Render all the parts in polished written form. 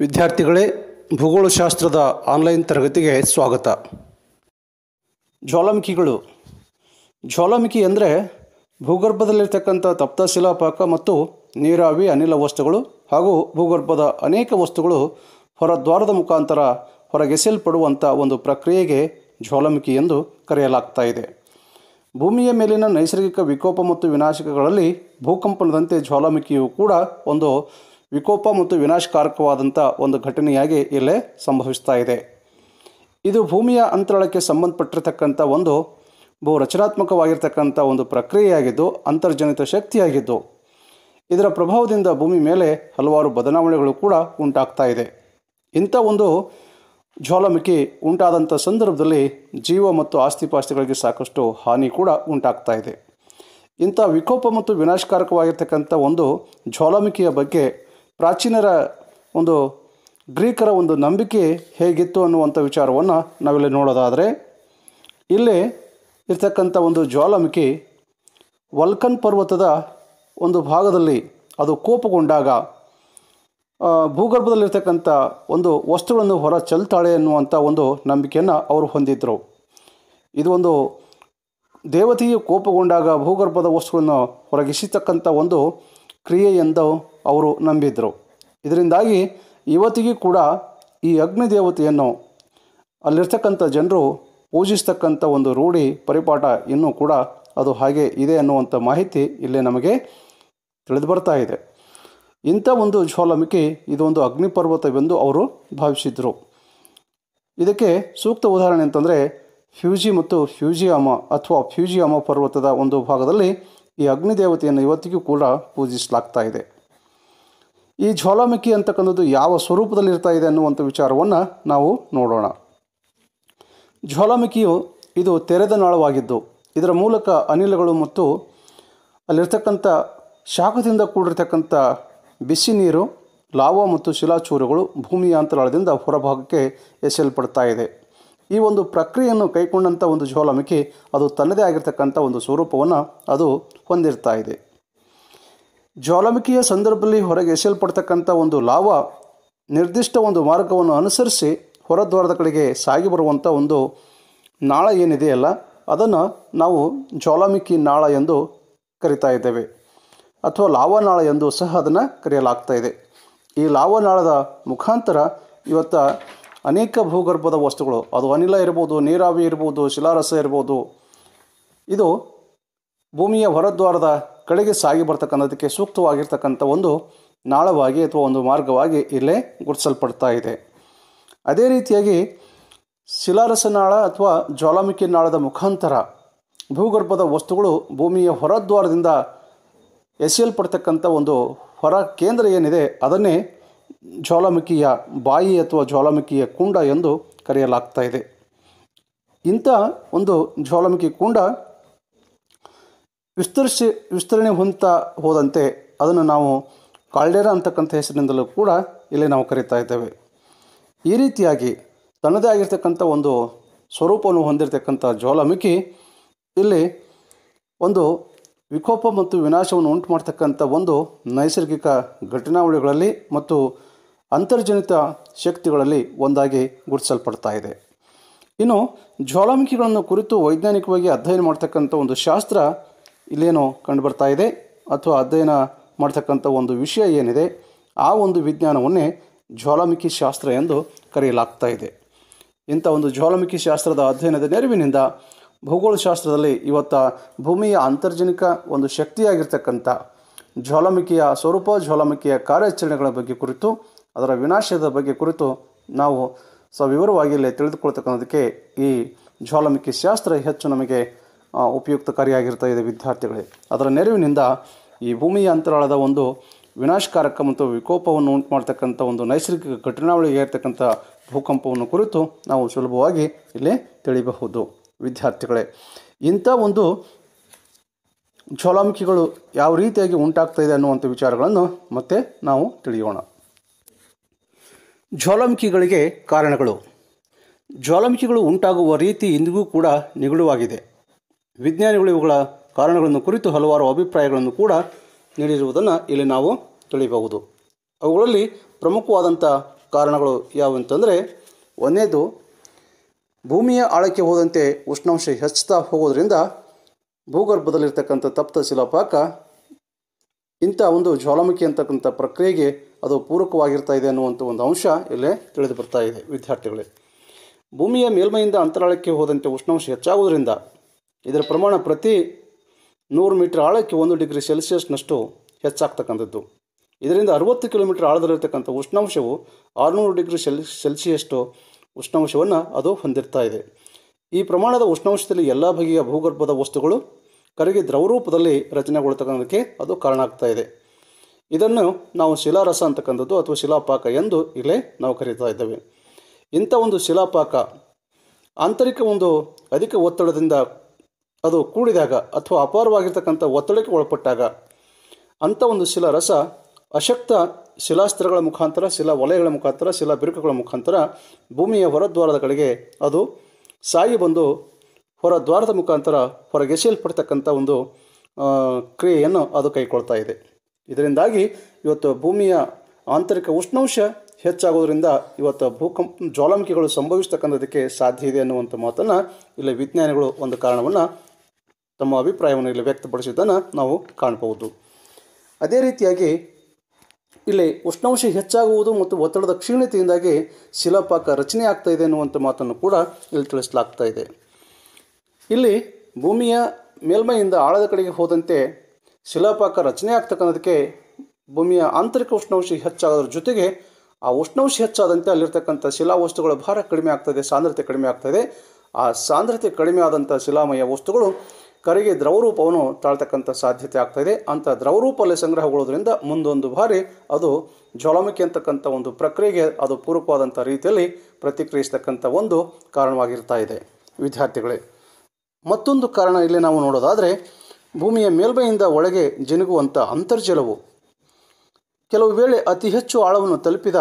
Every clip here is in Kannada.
ವಿದ್ಯಾರ್ಥಿಗಳೇ, ಭೂಗೋಳಶಾಸ್ತ್ರದ ಆನ್ಲೈನ್ ತರಗತಿಗೆ ಸ್ವಾಗತ. ಜ್ವಾಲಾಮುಖಿ ಅಂದರೆ ಭೂಗರ್ಭದಲ್ಲಿರ್ತಕ್ಕಂಥ ತಪ್ತ ಶಿಲಾಪಾಕ ಮತ್ತು ನೀರಾವಿ ಅನಿಲ ವಸ್ತುಗಳು ಹಾಗೂ ಭೂಗರ್ಭದ ಅನೇಕ ವಸ್ತುಗಳು ಹೊರದ್ವಾರದ ಮುಖಾಂತರ ಹೊರಗೆಸೆಯಲ್ಪಡುವಂಥ ಒಂದು ಪ್ರಕ್ರಿಯೆಗೆ ಜ್ವಾಲಾಮುಖಿ ಎಂದು ಕರೆಯಲಾಗ್ತಾ ಇದೆ. ಭೂಮಿಯ ಮೇಲಿನ ನೈಸರ್ಗಿಕ ವಿಕೋಪ ಮತ್ತು ವಿನಾಶಗಳಲ್ಲಿ ಭೂಕಂಪನದಂತೆ ಜ್ವಾಲಾಮುಖಿಯು ಕೂಡ ಒಂದು ವಿಕೋಪ ಮತ್ತು ವಿನಾಶಕಾರಕವಾದಂಥ ಒಂದು ಘಟನೆಯಾಗಿ ಇಲ್ಲೇ ಸಂಭವಿಸ್ತಾ ಇದೆ. ಇದು ಭೂಮಿಯ ಅಂತರಾಳಕ್ಕೆ ಸಂಬಂಧಪಟ್ಟಿರ್ತಕ್ಕಂಥ ಒಂದು ರಚನಾತ್ಮಕವಾಗಿರ್ತಕ್ಕಂಥ ಒಂದು ಪ್ರಕ್ರಿಯೆಯಾಗಿದ್ದು, ಅಂತರ್ಜನಿತ ಶಕ್ತಿಯಾಗಿದ್ದು, ಇದರ ಪ್ರಭಾವದಿಂದ ಭೂಮಿ ಮೇಲೆ ಹಲವಾರು ಬದಲಾವಣೆಗಳು ಕೂಡ ಉಂಟಾಗ್ತಾ ಇದೆ. ಇಂಥ ಒಂದು ಜ್ವಾಲಾಮುಖಿ ಉಂಟಾದಂಥ ಸಂದರ್ಭದಲ್ಲಿ ಜೀವ ಮತ್ತು ಆಸ್ತಿಪಾಸ್ತಿಗಳಿಗೆ ಸಾಕಷ್ಟು ಹಾನಿ ಕೂಡ ಉಂಟಾಗ್ತಾ ಇದೆ. ಇಂಥ ವಿಕೋಪ ಮತ್ತು ವಿನಾಶಕಾರಕವಾಗಿರ್ತಕ್ಕಂಥ ಒಂದು ಜ್ವಾಲಾಮುಖಿಯ ಬಗ್ಗೆ ಪ್ರಾಚೀನರ ಒಂದು ಗ್ರೀಕರ ಒಂದು ನಂಬಿಕೆ ಹೇಗಿತ್ತು ಅನ್ನುವಂಥ ವಿಚಾರವನ್ನು ನಾವಿಲ್ಲಿ ನೋಡೋದಾದರೆ, ಇಲ್ಲಿ ಇರ್ತಕ್ಕಂಥ ಒಂದು ಜ್ವಾಲಾಮುಖಿ ವಲ್ಕನ್ ಪರ್ವತದ ಒಂದು ಭಾಗದಲ್ಲಿ ಅದು ಕೋಪಗೊಂಡಾಗ ಭೂಗರ್ಭದಲ್ಲಿರ್ತಕ್ಕಂಥ ಒಂದು ವಸ್ತುಗಳನ್ನು ಹೊರ ಚೆಲ್ತಾಳೆ ಎನ್ನುವಂಥ ಒಂದು ನಂಬಿಕೆಯನ್ನು ಅವರು ಹೊಂದಿದ್ದರು. ಇದು ಒಂದು ದೇವತೆಯು ಕೋಪಗೊಂಡಾಗ ಭೂಗರ್ಭದ ವಸ್ತುಗಳನ್ನು ಹೊರಗಿಸತಕ್ಕಂಥ ಒಂದು ಕ್ರಿಯೆ ಎಂದು ಅವರು ನಂಬಿದ್ದರು. ಇದರಿಂದಾಗಿ ಇವತ್ತಿಗೂ ಕೂಡ ಈ ಅಗ್ನಿ ದೇವತೆಯನ್ನು ಅಲ್ಲಿರ್ತಕ್ಕಂಥ ಜನರು ಪೂಜಿಸ್ತಕ್ಕಂಥ ಒಂದು ರೂಢಿ ಪರಿಪಾಠ ಇನ್ನೂ ಕೂಡ ಅದು ಹಾಗೆ ಇದೆ ಅನ್ನುವಂಥ ಮಾಹಿತಿ ಇಲ್ಲೇ ನಮಗೆ ತಿಳಿದು ಬರ್ತಾ ಇದೆ. ಇಂಥ ಒಂದು ಜ್ವಾಲಾಮುಖಿ ಇದೊಂದು ಅಗ್ನಿ ಪರ್ವತವೆಂದು ಅವರು ಭಾವಿಸಿದರು. ಇದಕ್ಕೆ ಸೂಕ್ತ ಉದಾಹರಣೆ ಅಂತಂದರೆ ಫ್ಯೂಜಿ ಮತ್ತು ಫ್ಯೂಜಿಯಾಮ ಪರ್ವತದ ಒಂದು ಭಾಗದಲ್ಲಿ ಈ ಅಗ್ನಿ ದೇವತೆಯನ್ನು ಇವತ್ತಿಗೂ ಕೂಡ ಪೂಜಿಸಲಾಗ್ತಾ ಇದೆ. ಈ ಜ್ವಾಲಾಮುಖಿ ಅಂತಕ್ಕಂಥದ್ದು ಯಾವ ಸ್ವರೂಪದಲ್ಲಿರ್ತಾ ಇದೆ ಅನ್ನುವಂಥ ವಿಚಾರವನ್ನು ನಾವು ನೋಡೋಣ. ಜ್ವಾಲಾಮುಖಿಯು ಇದು ತೆರೆದ ನಾಳವಾಗಿದ್ದು, ಇದರ ಮೂಲಕ ಅನಿಲಗಳು ಮತ್ತು ಅಲ್ಲಿರ್ತಕ್ಕಂಥ ಶಾಖದಿಂದ ಕೂಡಿರ್ತಕ್ಕಂಥ ಬಿಸಿ ನೀರು, ಲಾವಾ ಮತ್ತು ಶಿಲಾಚೂರುಗಳು ಭೂಮಿಯ ಅಂತರಾಳದಿಂದ ಹೊರಭಾಗಕ್ಕೆ ಎಸೆಯಲ್ಪಡ್ತಾ ಇದೆ. ಈ ಒಂದು ಪ್ರಕ್ರಿಯೆಯನ್ನು ಕೈಗೊಂಡಂಥ ಒಂದು ಜ್ವಾಲಾಮುಖಿ ಅದು ತನ್ನದೇ ಆಗಿರ್ತಕ್ಕಂಥ ಒಂದು ಸ್ವರೂಪವನ್ನು ಅದು ಹೊಂದಿರ್ತಾ ಇದೆ. ಜ್ವಾಲಾಮುಖಿಯ ಸಂದರ್ಭದಲ್ಲಿ ಹೊರಗೆ ಎಸೆಯಲ್ಪಡ್ತಕ್ಕಂಥ ಒಂದು ಲಾವಾ ನಿರ್ದಿಷ್ಟ ಒಂದು ಮಾರ್ಗವನ್ನು ಅನುಸರಿಸಿ ಹೊರದ್ವಾರದ ಕಡೆಗೆ ಸಾಗಿ ಬರುವಂಥ ಒಂದು ನಾಳ ಏನಿದೆಯಲ್ಲ, ಅದನ್ನು ನಾವು ಜ್ವಾಲಾಮುಖಿ ನಾಳ ಎಂದು ಕರಿತಾ ಇದ್ದೇವೆ, ಅಥವಾ ಲಾವಾನಾಳ ಎಂದು ಸಹ ಅದನ್ನು ಕರೆಯಲಾಗ್ತಾ ಇದೆ. ಈ ಲಾವಾನಾಳದ ಮುಖಾಂತರ ಇವತ್ತು ಅನೇಕ ಭೂಗರ್ಭದ ವಸ್ತುಗಳು, ಅದು ಅನಿಲ ಇರ್ಬೋದು, ನೀರಾವಿ ಇರ್ಬೋದು, ಶಿಲಾರಸ ಇರ್ಬೋದು, ಇದು ಭೂಮಿಯ ಹೊರದ್ವಾರದ ಕಡೆಗೆ ಸಾಗಿ ಬರ್ತಕ್ಕಂಥದಕ್ಕೆ ಸೂಕ್ತವಾಗಿರ್ತಕ್ಕಂಥ ಒಂದು ನಾಳವಾಗಿ ಅಥವಾ ಒಂದು ಮಾರ್ಗವಾಗಿ ಇಲ್ಲೇ ಗುರುತಿಸಲ್ಪಡ್ತಾ ಇದೆ. ಅದೇ ರೀತಿಯಾಗಿ ಶಿಲಾರಸ ನಾಳ ಅಥವಾ ಜ್ವಾಲಾಮುಖಿ ನಾಳದ ಮುಖಾಂತರ ಭೂಗರ್ಭದ ವಸ್ತುಗಳು ಭೂಮಿಯ ಹೊರದ್ವಾರದಿಂದ ಎಸೆಯಲ್ಪಡ್ತಕ್ಕಂಥ ಒಂದು ಹೊರ ಕೇಂದ್ರ ಏನಿದೆ ಅದನ್ನೇ ಜ್ವಾಲಾಮುಖಿಯ ಬಾಯಿ ಅಥವಾ ಜ್ವಾಲಾಮುಖಿಯ ಕುಂಡ ಎಂದು ಕರೆಯಲಾಗ್ತಾ ಇದೆ. ಇಂಥ ಒಂದು ಜ್ವಾಲಾಮುಖಿ ಕುಂಡ ವಿಸ್ತರಣೆ ಹೊಂದುತ್ತಾ ಹೋದಂತೆ ಅದನ್ನು ನಾವು ಕಾಲ್ಡೆರಾ ಅಂತಕ್ಕಂಥ ಹೆಸರಿನಿಂದಲೂ ಕೂಡ ಇಲ್ಲಿ ನಾವು ಕರೀತಾ ಇದ್ದೇವೆ. ಈ ರೀತಿಯಾಗಿ ತನ್ನದೇ ಆಗಿರ್ತಕ್ಕಂಥ ಒಂದು ಸ್ವರೂಪವನ್ನು ಹೊಂದಿರತಕ್ಕಂಥ ಜ್ವಾಲಾಮುಖಿ ಇಲ್ಲಿ ಒಂದು ವಿಕೋಪ ಮತ್ತು ವಿನಾಶವನ್ನು ಉಂಟು ಮಾಡ್ತಕ್ಕಂಥ ಒಂದು ನೈಸರ್ಗಿಕ ಘಟನಾವಳಿಗಳಲ್ಲಿ ಮತ್ತು ಅಂತರ್ಜನಿತ ಶಕ್ತಿಗಳಲ್ಲಿ ಒಂದಾಗಿ ಗುರುತಿಸಲ್ಪಡ್ತಾ ಇದೆ. ಇನ್ನು ಜ್ವಾಲಾಮುಖಿಗಳನ್ನು ಕುರಿತು ವೈಜ್ಞಾನಿಕವಾಗಿ ಅಧ್ಯಯನ ಮಾಡ್ತಕ್ಕಂಥ ಒಂದು ಶಾಸ್ತ್ರ ಇಲ್ಲೇನೋ ಕಂಡುಬರ್ತಾ ಇದೆ, ಅಥವಾ ಅಧ್ಯಯನ ಮಾಡ್ತಕ್ಕಂಥ ಒಂದು ವಿಷಯ ಏನಿದೆ ಆ ಒಂದು ವಿಜ್ಞಾನವನ್ನೇ ಜ್ವಾಲಾಮುಖಿ ಶಾಸ್ತ್ರ ಎಂದು ಕರೆಯಲಾಗ್ತಾ ಇದೆ. ಇಂಥ ಒಂದು ಜ್ವಾಲಾಮುಖಿ ಶಾಸ್ತ್ರದ ಅಧ್ಯಯನದ ನೆರವಿನಿಂದ ಭೂಗೋಳಶಾಸ್ತ್ರದಲ್ಲಿ ಇವತ್ತು ಭೂಮಿಯ ಅಂತರ್ಜನಿಕ ಒಂದು ಶಕ್ತಿಯಾಗಿರ್ತಕ್ಕಂಥ ಜ್ವಾಲಾಮುಖಿಯ ಸ್ವರೂಪ, ಜ್ವಾಲಾಮುಖಿಯ ಕಾರ್ಯಾಚರಣೆಗಳ ಬಗ್ಗೆ ಕುರಿತು, ಅದರ ವಿನಾಶದ ಬಗ್ಗೆ ಕುರಿತು ನಾವು ಸವಿವರವಾಗಿ ಇಲ್ಲಿ ತಿಳಿದುಕೊಳ್ತಕ್ಕಂಥದಕ್ಕೆ ಈ ಜ್ವಾಲಾಮುಖಿ ಶಾಸ್ತ್ರ ಹೆಚ್ಚು ನಮಗೆ ಉಪಯುಕ್ತಕಾರಿಯಾಗಿರ್ತಾ ಇದೆ ವಿದ್ಯಾರ್ಥಿಗಳೇ. ಅದರ ನೆರವಿನಿಂದ ಈ ಭೂಮಿಯ ಅಂತರಾಳದ ಒಂದು ವಿನಾಶಕಾರಕ ಮತ್ತು ವಿಕೋಪವನ್ನು ಉಂಟು ಮಾಡ್ತಕ್ಕಂಥ ಒಂದು ನೈಸರ್ಗಿಕ ಘಟನಾವಳಿಗೆ ಇರ್ತಕ್ಕಂಥ ಭೂಕಂಪವನ್ನು ಕುರಿತು ನಾವು ಸುಲಭವಾಗಿ ಇಲ್ಲಿ ತಿಳಿಯಬಹುದು ವಿದ್ಯಾರ್ಥಿಗಳೇ. ಇಂಥ ಒಂದು ಜ್ವಾಲಾಮುಖಿಗಳು ಯಾವ ರೀತಿಯಾಗಿ ಉಂಟಾಗ್ತಾ ಇದೆ ಅನ್ನುವಂಥ ವಿಚಾರಗಳನ್ನು ಮತ್ತೆ ನಾವು ತಿಳಿಯೋಣ. ಜ್ವಾಲಾಮುಖಿಗಳಿಗೆ ಕಾರಣಗಳು. ಜ್ವಾಲಾಮುಖಿಗಳು ಉಂಟಾಗುವ ರೀತಿ ಇಂದಿಗೂ ಕೂಡ ನಿಗೂಢವಾಗಿದೆ. ವಿಜ್ಞಾನಿಗಳು ಇವುಗಳ ಕಾರಣಗಳನ್ನು ಕುರಿತು ಹಲವಾರು ಅಭಿಪ್ರಾಯಗಳನ್ನು ಕೂಡ ನೀಡಿರುವುದನ್ನು ಇಲ್ಲಿ ನಾವು ತಿಳಿಯಬಹುದು. ಅವುಗಳಲ್ಲಿ ಪ್ರಮುಖವಾದಂಥ ಕಾರಣಗಳು ಯಾವುವಂತಂದರೆ, ಒಂದನೇದು ಭೂಮಿಯ ಆಳಕ್ಕೆ ಹೋದಂತೆ ಉಷ್ಣಾಂಶ ಹೆಚ್ಚುತ್ತಾ ಹೋಗೋದ್ರಿಂದ ಭೂಗರ್ಭದಲ್ಲಿರ್ತಕ್ಕಂಥ ತಪ್ತ ಶಿಲಾಪಾಕ ಇಂಥ ಒಂದು ಜ್ವಾಲಾಮುಖಿ ಅಂತಕ್ಕಂಥ ಪ್ರಕ್ರಿಯೆಗೆ ಅದು ಪೂರಕವಾಗಿರ್ತಾ ಇದೆ ಅನ್ನುವಂಥ ಒಂದು ಅಂಶ ಇಲ್ಲೇ ತಿಳಿದು ಬರ್ತಾ ಇದೆ ವಿದ್ಯಾರ್ಥಿಗಳೇ. ಭೂಮಿಯ ಮೇಲ್ಮೈಯಿಂದ ಅಂತರಾಳಕ್ಕೆ ಹೋದಂತೆ ಉಷ್ಣಾಂಶ ಹೆಚ್ಚಾಗುವುದರಿಂದ ಇದರ ಪ್ರಮಾಣ ಪ್ರತಿ 100 ಮೀಟರ್ ಆಳಕ್ಕೆ 1 ಡಿಗ್ರಿ ಸೆಲ್ಸಿಯಸ್ನಷ್ಟು ಹೆಚ್ಚಾಗ್ತಕ್ಕಂಥದ್ದು. ಇದರಿಂದ 60 ಕಿಲೋಮೀಟರ್ ಆಳದಲ್ಲಿರ್ತಕ್ಕಂಥ ಉಷ್ಣಾಂಶವು 600 ಡಿಗ್ರಿ ಸೆಲ್ಸಿಯಸ್ಟು ಉಷ್ಣಾಂಶವನ್ನು ಅದು ಹೊಂದಿರ್ತಾ ಇದೆ. ಈ ಪ್ರಮಾಣದ ಉಷ್ಣಾಂಶದಲ್ಲಿ ಎಲ್ಲ ಬಗೆಯ ಭೂಗರ್ಭದ ವಸ್ತುಗಳು ಕರಗಿ ದ್ರವರೂಪದಲ್ಲಿ ರಚನೆಗೊಳ್ತಕ್ಕಂಥಕ್ಕೆ ಅದು ಕಾರಣ ಆಗ್ತಾ ಇದೆ. ಇದನ್ನು ನಾವು ಶಿಲಾರಸ ಅಂತಕ್ಕಂಥದ್ದು ಅಥವಾ ಶಿಲಾಪಾಕ ಎಂದು ಇಲ್ಲೇ ನಾವು ಕರೀತಾ ಇದ್ದೇವೆ. ಇಂಥ ಒಂದು ಶಿಲಾಪಾಕ ಆಂತರಿಕ ಒಂದು ಅಧಿಕ ಒತ್ತಡದಿಂದ ಅದು ಕೂಡಿದಾಗ ಅಥವಾ ಅಪಾರವಾಗಿರ್ತಕ್ಕಂಥ ಒತ್ತಡಕ್ಕೆ ಒಳಪಟ್ಟಾಗ ಅಂಥ ಒಂದು ಶಿಲಾರಸ ಅಶಕ್ತ ಶಿಲಾಸ್ತ್ರಗಳ ಮುಖಾಂತರ, ಶಿಲಾ ವಲಯಗಳ ಮುಖಾಂತರ, ಶಿಲಾ ಬಿರುಕುಗಳ ಮುಖಾಂತರ ಭೂಮಿಯ ಹೊರದ್ವಾರದ ಕಡೆಗೆ ಅದು ಸಾಗಿ ಬಂದು ಹೊರದ್ವಾರದ ಮುಖಾಂತರ ಹೊರಗೆಸೆಯಲ್ಪಡ್ತಕ್ಕಂಥ ಒಂದು ಕ್ರಿಯೆಯನ್ನು ಅದು ಕೈಗೊಳ್ತಾ ಇದೆ. ಇದರಿಂದಾಗಿ ಇವತ್ತು ಭೂಮಿಯ ಆಂತರಿಕ ಉಷ್ಣಾಂಶ ಹೆಚ್ಚಾಗೋದ್ರಿಂದ ಇವತ್ತು ಜ್ವಾಲಾಮುಖಿಗಳು ಸಂಭವಿಸ್ತಕ್ಕಂಥದಕ್ಕೆ ಸಾಧ್ಯ ಇದೆ ಅನ್ನುವಂಥ ಮಾತನ್ನು ಇಲ್ಲಿ ವಿಜ್ಞಾನಿಗಳು ಒಂದು ಕಾರಣವನ್ನು ತಮ್ಮ ಅಭಿಪ್ರಾಯವನ್ನು ಇಲ್ಲಿ ವ್ಯಕ್ತಪಡಿಸಿದ್ದನ್ನು ನಾವು ಕಾಣಬಹುದು. ಅದೇ ರೀತಿಯಾಗಿ ಇಲ್ಲಿ ಉಷ್ಣಾಂಶ ಹೆಚ್ಚಾಗುವುದು ಮತ್ತು ಒತ್ತಡದ ಕ್ಷೀಣತೆಯಿಂದಾಗಿ ಶಿಲಾಪಾಕ ರಚನೆ ಆಗ್ತಾ ಇದೆ ಅನ್ನುವಂಥ ಮಾತನ್ನು ಕೂಡ ಇಲ್ಲಿ ತಿಳಿಸಲಾಗ್ತಾ ಇದೆ. ಇಲ್ಲಿ ಭೂಮಿಯ ಮೇಲ್ಮೈಯಿಂದ ಆಳದ ಕಡೆಗೆ ಹೋದಂತೆ ಶಿಲಾಪಾಕ ರಚನೆ ಆಗ್ತಕ್ಕಂಥದಕ್ಕೆ ಭೂಮಿಯ ಆಂತರಿಕ ಉಷ್ಣಾಂಶ ಹೆಚ್ಚಾಗೋದ್ರ ಜೊತೆಗೆ ಆ ಉಷ್ಣಾಂಶ ಹೆಚ್ಚಾದಂತೆ ಅಲ್ಲಿರ್ತಕ್ಕಂಥ ಶಿಲಾ ವಸ್ತುಗಳ ಭಾರ ಕಡಿಮೆ ಆಗ್ತದೆ, ಸಾಂದ್ರತೆ ಕಡಿಮೆ ಆಗ್ತದೆ. ಆ ಸಾಂದ್ರತೆ ಕಡಿಮೆ ಆದಂಥ ಶಿಲಾಮಯ ವಸ್ತುಗಳು ಕರಗಿ ದ್ರವರೂಪವನ್ನು ತಾಳ್ತಕ್ಕಂಥ ಸಾಧ್ಯತೆ ಆಗ್ತಾಯಿದೆ. ಅಂಥ ದ್ರವರೂಪಲ್ಲಿ ಸಂಗ್ರಹಗೊಳ್ಳೋದ್ರಿಂದ ಮುಂದೊಂದು ಬಾರಿ ಅದು ಜ್ವಾಲಾಮುಖಿ ಅಂತಕ್ಕಂಥ ಒಂದು ಪ್ರಕ್ರಿಯೆಗೆ ಅದು ಪೂರಕವಾದಂಥ ರೀತಿಯಲ್ಲಿ ಪ್ರತಿಕ್ರಿಯಿಸ್ತಕ್ಕಂಥ ಒಂದು ಕಾರಣವಾಗಿರ್ತಾ ಇದೆ ವಿದ್ಯಾರ್ಥಿಗಳೇ. ಮತ್ತೊಂದು ಕಾರಣ ಇಲ್ಲಿ ನಾವು ನೋಡೋದಾದರೆ, ಭೂಮಿಯ ಮೇಲ್ಮೈಯಿಂದ ಒಳಗೆ ಜಿನುಗುವಂಥ ಅಂತರ್ಜಲವು ಕೆಲವು ವೇಳೆ ಅತಿ ಹೆಚ್ಚು ಆಳವನ್ನು ತಲುಪಿದ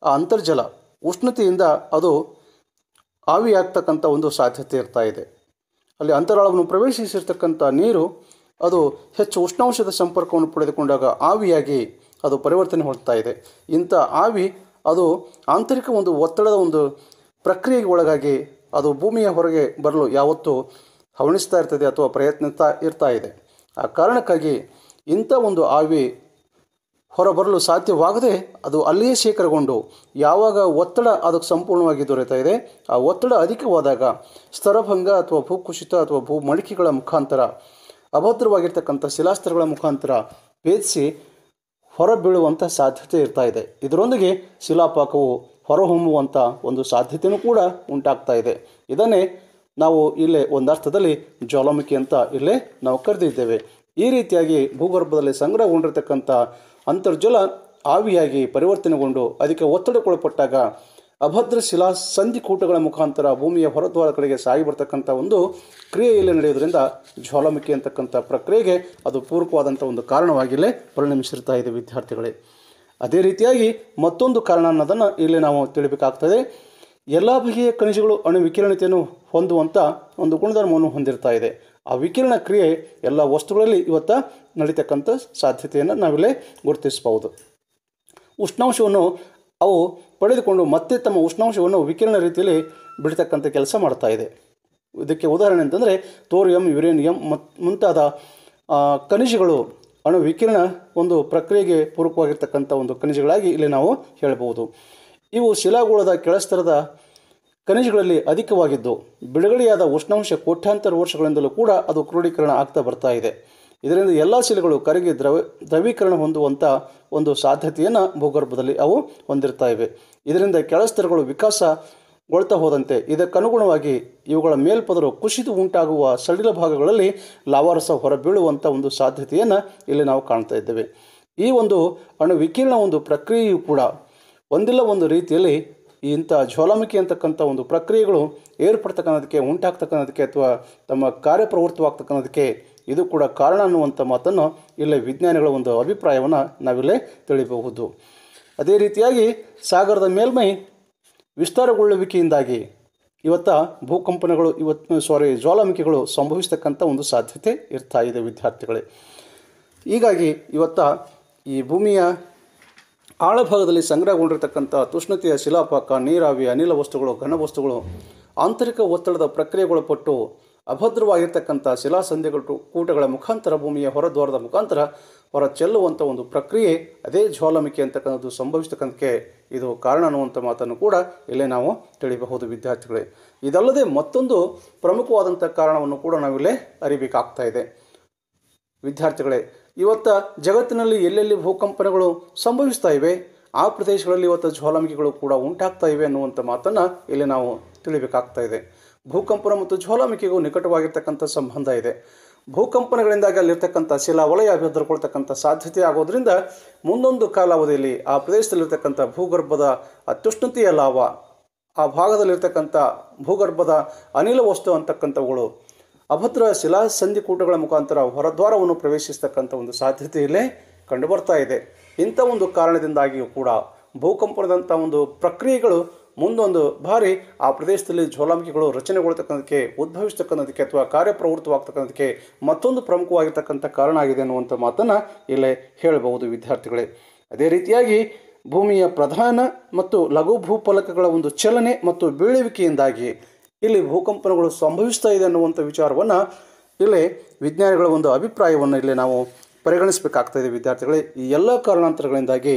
ಆ ಅಂತರ್ಜಲ ಉಷ್ಣತೆಯಿಂದ ಅದು ಆವಿಯಾಗ್ತಕ್ಕಂಥ ಒಂದು ಸಾಧ್ಯತೆ ಇರ್ತಾ ಇದೆ. ಅಲ್ಲಿ ಅಂತರಾಳವನ್ನು ಪ್ರವೇಶಿಸಿರ್ತಕ್ಕಂಥ ನೀರು ಅದು ಹೆಚ್ಚು ಉಷ್ಣಾಂಶದ ಸಂಪರ್ಕವನ್ನು ಪಡೆದುಕೊಂಡಾಗ ಆವಿಯಾಗಿ ಅದು ಪರಿವರ್ತನೆ ಹೊಂದ್ತಾ ಇದೆ. ಇಂಥ ಆವಿ ಅದು ಆಂತರಿಕ ಒಂದು ಒತ್ತಡದ ಒಂದು ಪ್ರಕ್ರಿಯೆಗೆ ಒಳಗಾಗಿ ಅದು ಭೂಮಿಯ ಹೊರಗೆ ಬರಲು ಯಾವತ್ತೂ ಹವಣಿಸ್ತಾ ಇರ್ತದೆ ಅಥವಾ ಪ್ರಯತ್ನಿಸ್ತಾ ಇರ್ತಾ ಇದೆ. ಆ ಕಾರಣಕ್ಕಾಗಿ ಇಂಥ ಒಂದು ಆವಿ ಹೊರಬರಲು ಸಾಧ್ಯವಾಗದೆ ಅದು ಅಲ್ಲಿಯೇ ಶೇಖರಗೊಂಡು ಯಾವಾಗ ಒತ್ತಡ ಅದಕ್ಕೆ ಸಂಪೂರ್ಣವಾಗಿ ದೊರೆತಾ ಇದೆ, ಆ ಒತ್ತಡ ಅಧಿಕವಾದಾಗ ಸ್ತರಭಂಗ ಅಥವಾ ಭೂಕುಸಿತ ಅಥವಾ ಭೂಮಡಿಕೆಗಳ ಮುಖಾಂತರ ಅಭದ್ರವಾಗಿರ್ತಕ್ಕಂಥ ಶಿಲಾಸ್ತ್ರಗಳ ಮುಖಾಂತರ ಭೇದಿಸಿ ಹೊರಬೀಳುವಂಥ ಸಾಧ್ಯತೆ ಇರ್ತಾ ಇದೆ. ಇದರೊಂದಿಗೆ ಶಿಲಾಪಾಕವು ಹೊರಹೊಮ್ಮುವಂಥ ಒಂದು ಸಾಧ್ಯತೆಯೂ ಕೂಡ ಉಂಟಾಗ್ತಾ ಇದೆ. ಇದನ್ನೇ ನಾವು ಇಲ್ಲೇ ಒಂದರ್ಥದಲ್ಲಿ ಜ್ವಾಲಾಮುಖಿ ಅಂತ ಇಲ್ಲೇ ನಾವು ಕರೆದಿದ್ದೇವೆ. ಈ ರೀತಿಯಾಗಿ ಭೂಗರ್ಭದಲ್ಲಿ ಸಂಗ್ರಹಗೊಂಡಿರ್ತಕ್ಕಂಥ ಅಂತರ್ಜಲ ಆವಿಯಾಗಿ ಪರಿವರ್ತನೆಗೊಂಡು ಅದಕ್ಕೆ ಒತ್ತಡಕ್ಕೊಳಪಟ್ಟಾಗ ಅಭದ್ರ ಶಿಲಾ ಸಂಧಿಕೂಟಗಳ ಮುಖಾಂತರ ಭೂಮಿಯ ಹೊರದ್ವಾರ ಕಡೆಗೆ ಸಾಗಿ ಬರ್ತಕ್ಕಂಥ ಒಂದು ಕ್ರಿಯೆಯಲ್ಲಿ ನಡೆಯೋದ್ರಿಂದ ಜ್ವಾಲಾಮುಖಿ ಅಂತಕ್ಕಂಥ ಪ್ರಕ್ರಿಯೆಗೆ ಅದು ಪೂರಕವಾದಂಥ ಒಂದು ಕಾರಣವಾಗಿಯೇ ಪರಿಣಮಿಸಿರ್ತಾ ಇದೆ ವಿದ್ಯಾರ್ಥಿಗಳೇ. ಅದೇ ರೀತಿಯಾಗಿ ಮತ್ತೊಂದು ಕಾರಣ ಅನ್ನೋದನ್ನು ಇಲ್ಲಿ ನಾವು ತಿಳಿಬೇಕಾಗ್ತದೆ. ಎಲ್ಲ ಬಗೆಯ ಖನಿಜಗಳು ಅಣು ವಿಕಿರಣತೆಯನ್ನು ಹೊಂದುವಂಥ ಒಂದು ಗುಣಧರ್ಮವನ್ನು ಹೊಂದಿರ್ತಾ ಇದೆ. ಆ ವಿಕಿರಣ ಕ್ರಿಯೆ ಎಲ್ಲ ವಸ್ತುಗಳಲ್ಲಿ ಇವತ್ತು ನಡೀತಕ್ಕಂಥ ಸಾಧ್ಯತೆಯನ್ನು ನಾವಿಲ್ಲೇ ಗುರುತಿಸಬಹುದು. ಉಷ್ಣಾಂಶವನ್ನು ಅವು ಪಡೆದುಕೊಂಡು ಮತ್ತೆ ತಮ್ಮ ಉಷ್ಣಾಂಶವನ್ನು ವಿಕಿರಣ ರೀತಿಯಲ್ಲಿ ಬಿಡ್ತಕ್ಕಂಥ ಕೆಲಸ ಮಾಡ್ತಾ ಇದೆ. ಇದಕ್ಕೆ ಉದಾಹರಣೆ ಅಂತಂದರೆ ಥೋರಿಯಂ, ಯುರೇನಿಯಂ ಮುಂತಾದ ಖನಿಜಗಳು ಅಣು ವಿಕಿರಣ ಒಂದು ಪ್ರಕ್ರಿಯೆಗೆ ಪೂರಕವಾಗಿರ್ತಕ್ಕಂಥ ಒಂದು ಖನಿಜಗಳಾಗಿ ಇಲ್ಲಿ ನಾವು ಹೇಳಬಹುದು. ಇವು ಶಿಲಾಗೋಳದ ಕೆಳಸ್ತರದ ಖನಿಜಗಳಲ್ಲಿ ಅಧಿಕವಾಗಿದ್ದು ಬಿಡುಗಡೆಯಾದ ಉಷ್ಣಾಂಶ ಕೋಟ್ಯಾಂತರ ವರ್ಷಗಳಿಂದಲೂ ಕೂಡ ಅದು ಕ್ರೋಢೀಕರಣ ಆಗ್ತಾ ಬರ್ತಾ ಇದೆ. ಇದರಿಂದ ಎಲ್ಲ ಶಿಲೆಗಳು ಕರಗಿ ದ್ರವೀಕರಣ ಹೊಂದುವಂಥ ಒಂದು ಸಾಧ್ಯತೆಯನ್ನು ಭೂಗರ್ಭದಲ್ಲಿ ಅವು ಹೊಂದಿರ್ತಾ ಇವೆ. ಇದರಿಂದ ಕೆಳಸ್ತರಗಳು ವಿಕಾಸಗೊಳ್ತಾ ಹೋದಂತೆ ಇದಕ್ಕನುಗುಣವಾಗಿ ಇವುಗಳ ಮೇಲ್ಪದರು ಕುಸಿದು ಉಂಟಾಗುವ ಸಡಿಲ ಭಾಗಗಳಲ್ಲಿ ಲಾವಾರಸ ಹೊರಬೀಳುವಂಥ ಒಂದು ಸಾಧ್ಯತೆಯನ್ನು ಇಲ್ಲಿ ನಾವು ಕಾಣ್ತಾ ಇದ್ದೇವೆ. ಈ ಒಂದು ಅಣು ವಿಕಿರಣ ಒಂದು ಪ್ರಕ್ರಿಯೆಯು ಕೂಡ ಒಂದಿಲ್ಲ ಒಂದು ರೀತಿಯಲ್ಲಿ ಇಂಥ ಜ್ವಾಲಾಮುಖಿ ಅಂತಕ್ಕಂಥ ಒಂದು ಪ್ರಕ್ರಿಯೆಗಳು ಏರ್ಪಡ್ತಕ್ಕಂಥದಕ್ಕೆ, ಉಂಟಾಗ್ತಕ್ಕಂಥದಕ್ಕೆ ಅಥವಾ ತಮ್ಮ ಕಾರ್ಯಪ್ರವೃತ್ತವಾಗ್ತಕ್ಕಂಥದಕ್ಕೆ ಇದು ಕೂಡ ಕಾರಣ ಅನ್ನುವಂಥ ಮಾತನ್ನು ಇಲ್ಲೇ ವಿಜ್ಞಾನಿಗಳ ಒಂದು ಅಭಿಪ್ರಾಯವನ್ನು ನಾವಿಲ್ಲೇ ತಿಳಿಯಬಹುದು. ಅದೇ ರೀತಿಯಾಗಿ ಸಾಗರದ ಮೇಲ್ಮೈ ವಿಸ್ತಾರಗೊಳ್ಳುವಿಕೆಯಿಂದಾಗಿ ಭೂಕಂಪನಗಳು ಜ್ವಾಲಾಮುಖಿಗಳು ಸಂಭವಿಸ್ತಕ್ಕಂಥ ಒಂದು ಸಾಧ್ಯತೆ ಇರ್ತಾ ಇದೆ ವಿದ್ಯಾರ್ಥಿಗಳೇ. ಹೀಗಾಗಿ ಈ ಭೂಮಿಯ ಆಳಭಾಗದಲ್ಲಿ ಸಂಗ್ರಹಗೊಂಡಿರತಕ್ಕಂಥ ತುಷ್ಣತೆಯ ಶಿಲಾಪಾಕ, ನೀರಾವಿ, ಅನಿಲ ವಸ್ತುಗಳು, ಘನ ವಸ್ತುಗಳು ಆಂತರಿಕ ಒತ್ತಡದ ಪ್ರಕ್ರಿಯೆಗೊಳಪಟ್ಟು ಅಭದ್ರವಾಗಿರ್ತಕ್ಕಂಥ ಶಿಲಾಸಂಧಿಗಳು ಕೂಟಗಳ ಮುಖಾಂತರ ಭೂಮಿಯ ಹೊರದ್ವಾರದ ಮುಖಾಂತರ ಹೊರ ಚೆಲ್ಲುವಂಥ ಒಂದು ಪ್ರಕ್ರಿಯೆ ಅದೇ ಜ್ವಾಲಾಮುಖಿ ಅಂತಕ್ಕಂಥದ್ದು ಸಂಭವಿಸ್ತಕ್ಕಂಥಕ್ಕೆ ಇದು ಕಾರಣ ಅನ್ನುವಂಥ ಮಾತನ್ನು ಕೂಡ ಇಲ್ಲೇ ನಾವು ತಿಳಿಯಬಹುದು ವಿದ್ಯಾರ್ಥಿಗಳೇ. ಇದಲ್ಲದೆ ಮತ್ತೊಂದು ಪ್ರಮುಖವಾದಂಥ ಕಾರಣವನ್ನು ಕೂಡ ನಾವಿಲ್ಲೇ ಅರಿಬೇಕಾಗ್ತಾ ಇದೆ ವಿದ್ಯಾರ್ಥಿಗಳೇ. ಇವತ್ತು ಜಗತ್ತಿನಲ್ಲಿ ಎಲ್ಲೆಲ್ಲಿ ಭೂಕಂಪನಗಳು ಸಂಭವಿಸ್ತಾ ಇವೆ ಆ ಪ್ರದೇಶಗಳಲ್ಲಿ ಇವತ್ತು ಜ್ವಾಲಾಮುಖಿಗಳು ಕೂಡ ಉಂಟಾಗ್ತಾ ಇವೆ ಅನ್ನುವಂಥ ಮಾತನ್ನು ಇಲ್ಲಿ ನಾವು ತಿಳಿಬೇಕಾಗ್ತಾ ಇದೆ. ಭೂಕಂಪನ ಮತ್ತು ಜ್ವಾಲಾಮುಖಿಗೂ ನಿಕಟವಾಗಿರ್ತಕ್ಕಂಥ ಸಂಬಂಧ ಇದೆ. ಭೂಕಂಪನಗಳಿಂದಾಗಿ ಅಲ್ಲಿರ್ತಕ್ಕಂಥ ಶಿಲಾವಲಯ ಅಭಿವೃದ್ಧಿಗೊಳ್ತಕ್ಕಂಥ ಸಾಧ್ಯತೆ ಆಗೋದ್ರಿಂದ ಮುಂದೊಂದು ಕಾಲಾವಧಿಯಲ್ಲಿ ಆ ಪ್ರದೇಶದಲ್ಲಿರ್ತಕ್ಕಂಥ ಭೂಗರ್ಭದ ಅತ್ಯುಷ್ಣತೆಯ ಲಾವ, ಆ ಭಾಗದಲ್ಲಿರ್ತಕ್ಕಂಥ ಭೂಗರ್ಭದ ಅನಿಲ ವಸ್ತು ಅಂತಕ್ಕಂಥವುಗಳು ಅಭದ್ರ ಶಿಲಾಸಂಧಿಕೂಟಗಳ ಮುಖಾಂತರ ಹೊರದ್ವಾರವನ್ನು ಪ್ರವೇಶಿಸ್ತಕ್ಕಂಥ ಒಂದು ಸಾಧ್ಯತೆಯಲ್ಲೇ ಕಂಡುಬರ್ತಾ ಇದೆ. ಇಂಥ ಒಂದು ಕಾರಣದಿಂದಾಗಿಯೂ ಕೂಡ ಭೂಕಂಪನದಂಥ ಒಂದು ಪ್ರಕ್ರಿಯೆಗಳು ಮುಂದೊಂದು ಬಾರಿ ಆ ಪ್ರದೇಶದಲ್ಲಿ ಜ್ವಾಲಾಮುಖಿಗಳು ರಚನೆಗೊಳ್ತಕ್ಕಂಥಕ್ಕೆ, ಉದ್ಭವಿಸ್ತಕ್ಕಂಥದಕ್ಕೆ ಅಥವಾ ಕಾರ್ಯಪ್ರವೃತ್ತವಾಗ್ತಕ್ಕಂಥಕ್ಕೆ ಮತ್ತೊಂದು ಪ್ರಮುಖವಾಗಿರ್ತಕ್ಕಂಥ ಕಾರಣ ಆಗಿದೆ ಅನ್ನುವಂಥ ಮಾತನ್ನು ಇಲ್ಲೇ ಹೇಳಬಹುದು ವಿದ್ಯಾರ್ಥಿಗಳೇ. ಅದೇ ರೀತಿಯಾಗಿ ಭೂಮಿಯ ಪ್ರಧಾನ ಮತ್ತು ಲಘು ಭೂಫಲಕಗಳ ಒಂದು ಚಲನೆ ಮತ್ತು ಬೀಳುವಿಕೆಯಿಂದಾಗಿ ಇಲ್ಲಿ ಭೂಕಂಪನಗಳು ಸಂಭವಿಸ್ತಾ ಇದೆ ಅನ್ನುವಂಥ ವಿಚಾರವನ್ನು ಇಲ್ಲಿ ವಿಜ್ಞಾನಿಗಳ ಒಂದು ಅಭಿಪ್ರಾಯವನ್ನು ಇಲ್ಲಿ ನಾವು ಪರಿಗಣಿಸಬೇಕಾಗ್ತಾಯಿದೆ ವಿದ್ಯಾರ್ಥಿಗಳೇ. ಈ ಎಲ್ಲ ಕಾರಣಾಂತರಗಳಿಂದಾಗಿ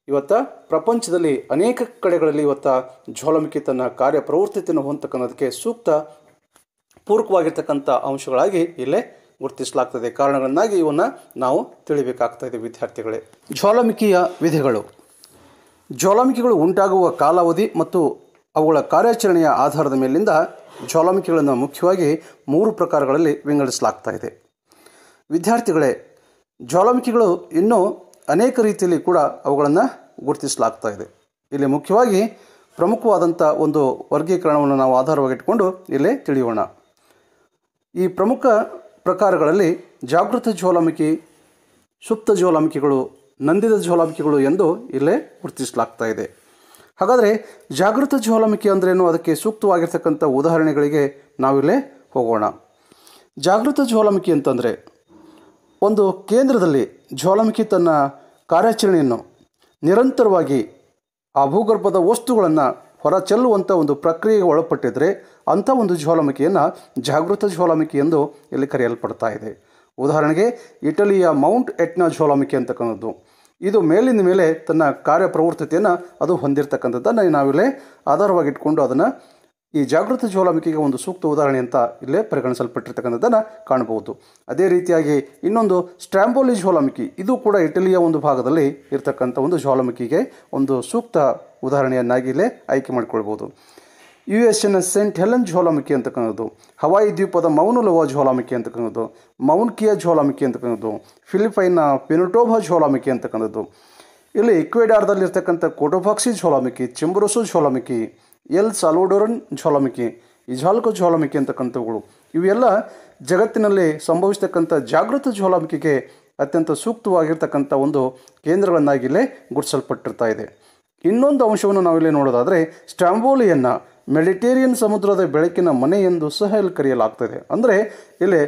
ಇವತ್ತು ಪ್ರಪಂಚದಲ್ಲಿ ಅನೇಕ ಕಡೆಗಳಲ್ಲಿ ಇವತ್ತು ಜ್ವಾಲಾಮುಖಿ ತನ್ನ ಕಾರ್ಯಪ್ರವೃತ್ತಿಯನ್ನು ಹೊಂದತಕ್ಕಂಥದಕ್ಕೆ ಸೂಕ್ತ ಪೂರಕವಾಗಿರ್ತಕ್ಕಂಥ ಅಂಶಗಳಾಗಿ ಇಲ್ಲೇ ಗುರುತಿಸಲಾಗ್ತದೆ. ಕಾರಣಗಳನ್ನಾಗಿ ಇವನ್ನು ನಾವು ತಿಳಿಬೇಕಾಗ್ತಾಯಿದೆ ವಿದ್ಯಾರ್ಥಿಗಳೇ. ಜ್ವಾಲಾಮುಖಿಯ ವಿಧಗಳು. ಜ್ವಾಲಾಮುಖಿಗಳು ಉಂಟಾಗುವ ಕಾಲಾವಧಿ ಮತ್ತು ಅವುಗಳ ಕಾರ್ಯಾಚರಣೆಯ ಆಧಾರದ ಮೇಲಿಂದ ಜ್ವಾಲಾಮುಖಿಗಳನ್ನು ಮುಖ್ಯವಾಗಿ 3 ಪ್ರಕಾರಗಳಲ್ಲಿ ವಿಂಗಡಿಸಲಾಗ್ತಾ ಇದೆ ವಿದ್ಯಾರ್ಥಿಗಳೇ. ಜ್ವಾಲಾಮುಖಿಗಳು ಇನ್ನೂ ಅನೇಕ ರೀತಿಯಲ್ಲಿ ಕೂಡ ಅವುಗಳನ್ನು ಗುರುತಿಸಲಾಗ್ತಾ ಇದೆ. ಇಲ್ಲಿ ಮುಖ್ಯವಾಗಿ ಪ್ರಮುಖವಾದಂಥ ಒಂದು ವರ್ಗೀಕರಣವನ್ನು ನಾವು ಆಧಾರವಾಗಿಟ್ಟುಕೊಂಡು ಇಲ್ಲೇ ತಿಳಿಯೋಣ. ಈ ಪ್ರಮುಖ ಪ್ರಕಾರಗಳಲ್ಲಿ ಜಾಗೃತ ಜ್ವಾಲಾಮುಖಿ, ಸುಪ್ತ ಜ್ವಾಲಾಮುಖಿಗಳು, ನಂದಿದ ಜ್ವಾಲಾಮುಖಿಗಳು ಎಂದು ಇಲ್ಲೇ ಗುರುತಿಸಲಾಗ್ತಾ ಇದೆ. ಹಾಗಾದರೆ ಜಾಗೃತ ಜ್ವಾಲಾಮುಖಿ ಅಂದ್ರೇನು, ಅದಕ್ಕೆ ಸೂಕ್ತವಾಗಿರ್ತಕ್ಕಂಥ ಉದಾಹರಣೆಗಳಿಗೆ ನಾವಿಲ್ಲೇ ಹೋಗೋಣ. ಜಾಗೃತ ಜ್ವಾಲಾಮುಖಿ ಅಂತಂದರೆ ಒಂದು ಕೇಂದ್ರದಲ್ಲಿ ಜ್ವಾಲಾಮುಖಿ ತನ್ನ ಕಾರ್ಯಾಚರಣೆಯನ್ನು ನಿರಂತರವಾಗಿ ಆ ಭೂಗರ್ಭದ ವಸ್ತುಗಳನ್ನು ಹೊರ ಚೆಲ್ಲುವಂಥ ಒಂದು ಪ್ರಕ್ರಿಯೆಗೆ ಒಳಪಟ್ಟಿದ್ದರೆ ಅಂಥ ಒಂದು ಜ್ವಾಲಾಮುಖಿಯನ್ನು ಜಾಗೃತ ಜ್ವಾಲಾಮುಖಿ ಎಂದು ಇಲ್ಲಿ ಕರೆಯಲ್ಪಡ್ತಾ ಇದೆ. ಉದಾಹರಣೆಗೆ ಇಟಲಿಯ ಮೌಂಟ್ ಎಟ್ನಾ ಜ್ವಾಲಾಮುಖಿ ಅಂತಕ್ಕಂಥದ್ದು, ಇದು ಮೇಲಿನ ಮೇಲೆ ತನ್ನ ಕಾರ್ಯಪ್ರವೃತ್ತತೆಯನ್ನು ಅದು ಹೊಂದಿರತಕ್ಕಂಥದ್ದನ್ನು ನಾವಿಲ್ಲೇ ಆಧಾರವಾಗಿಟ್ಕೊಂಡು ಅದನ್ನು ಈ ಜಾಗೃತ ಜ್ವಾಲಾಮುಖಿಗೆ ಒಂದು ಸೂಕ್ತ ಉದಾಹರಣೆ ಅಂತ ಇಲ್ಲೇ ಪರಿಗಣಿಸಲ್ಪಟ್ಟಿರ್ತಕ್ಕಂಥದ್ದನ್ನು ಕಾಣಬಹುದು. ಅದೇ ರೀತಿಯಾಗಿ ಇನ್ನೊಂದು ಸ್ಟ್ರಾಂಬೋಲಿ ಜ್ವಾಲಾಮುಖಿ, ಇದು ಕೂಡ ಇಟಲಿಯ ಒಂದು ಭಾಗದಲ್ಲಿ ಇರತಕ್ಕಂಥ ಒಂದು ಜ್ವಾಲಾಮುಖಿಗೆ ಒಂದು ಸೂಕ್ತ ಉದಾಹರಣೆಯನ್ನಾಗಿ ಇಲ್ಲೇ ಆಯ್ಕೆ ಮಾಡಿಕೊಳ್ಬೋದು. US-ನ ಸೇಂಟ್ ಹೆಲೆನ್ ಜ್ವಾಲಾಮುಖಿ ಅಂತಕ್ಕಂಥದ್ದು, ಹವಾಯಿ ದ್ವೀಪದ ಮೌನ ಲೋವಾ ಜ್ವಾಲಾಮುಖಿ ಅಂತಕ್ಕಂಥದ್ದು, ಮೌನ್ ಕಿಯಾ ಜ್ವಾಲಾಮುಖಿ ಅಂತಕ್ಕಂಥದ್ದು, ಫಿಲಿಪೈನ್ನ ಪಿನಟೋಬಾ ಜ್ವಾಲಾಮುಖಿ ಅಂತಕ್ಕಂಥದ್ದು, ಇಲ್ಲಿ ಇಕ್ವೆಡಾರ್ದಲ್ಲಿರ್ತಕ್ಕಂಥ ಕೋಟೋಫಾಕ್ಸಿ ಜ್ವಾಲಾಮುಖಿ, ಚಿಂಬುರಸು ಜ್ವಾಲಾಮುಖಿ, ಎಲ್ ಸಾಲ್ವಡೋರನ್ ಜ್ವಾಲಾಮುಖಿ, ಇಜಾಲ್ಕೋ ಜ್ವಾಲಾಮುಖಿ ಅಂತಕ್ಕಂಥವುಗಳು ಇವೆಲ್ಲ ಜಗತ್ತಿನಲ್ಲಿ ಸಂಭವಿಸ್ತಕ್ಕಂಥ ಜಾಗೃತ ಜ್ವಾಲಾಮುಖಿಗೆ ಅತ್ಯಂತ ಸೂಕ್ತವಾಗಿರ್ತಕ್ಕಂಥ ಒಂದು ಕೇಂದ್ರಗಳನ್ನಾಗಿ ಇಲ್ಲೇ ಗುರುತಿಸಲ್ಪಟ್ಟಿರ್ತಾ ಇದೆ. ಇನ್ನೊಂದು ಅಂಶವನ್ನು ನಾವಿಲ್ಲಿ ನೋಡೋದಾದರೆ ಸ್ಟ್ರಾಂಬೋಲಿಯನ್ನು ಮೆಡಿಟೇರಿಯನ್ ಸಮುದ್ರದ ಬೆಳಕಿನ ಮನೆ ಎಂದು ಸಹ ಇಲ್ಲಿ ಕರೆಯಲಾಗ್ತದೆ. ಅಂದರೆ ಇಲ್ಲಿ